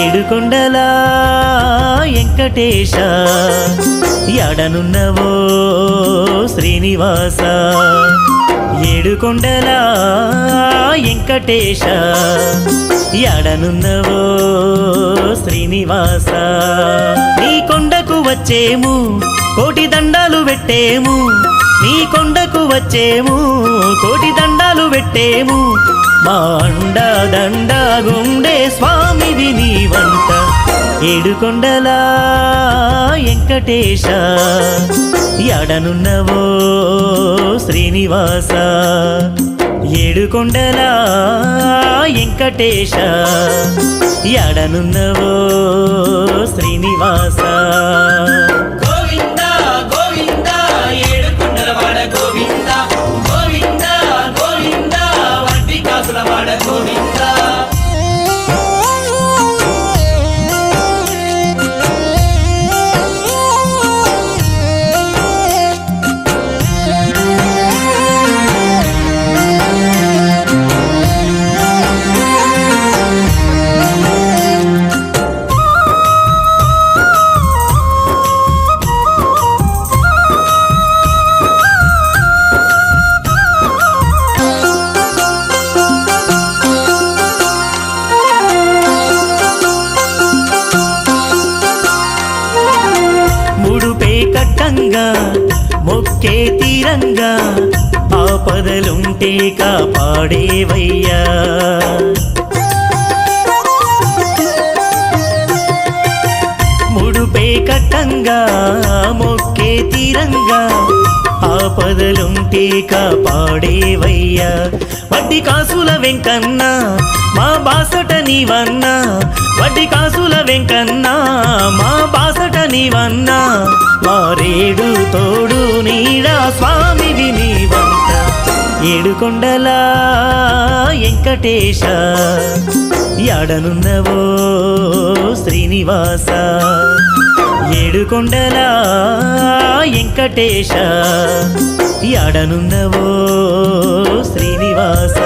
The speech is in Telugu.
ఏడుకొండల వెంకటేశ ఎడనున్నవో శ్రీనివాస ఏడుకొండల వెంకటేశ ఎడనున్నవో శ్రీనివాస నీ కొండకు వచ్చేము కోటి దండాలు పెట్టేము నీ కొండకు వచ్చేము కోటి దండాలు పెట్టేము మా అండ దండ గుండే స్వామివి నీవంట ఏడుకొండల వెంకటేశ ఎడనున్నవో శ్రీనివాస ఏడుకొండల వెంకటేశ ఎడనున్నవో శ్రీనివాస మొక్కే తీరంగా ఆపదలుంటే కాపాడేవయ్యా ముడుపే కట్టంగా మొక్కే తీరంగా ఆపదలుంటే కాపాడేవయ్యా వడ్డీ కాసుల వెంకన్న మా బాసట నీవన్నా వడ్డీ కాసుల వెంకన్న మా బాసట నీవన్నా వారేడు తోడు నీడా స్వామివి నీవంట ఏడుకొండల వెంకటేశ ఎడనున్నవో శ్రీనివాస ఏడుకొండల వెంకటేశ ఎడనున్నవో శ్రీనివాస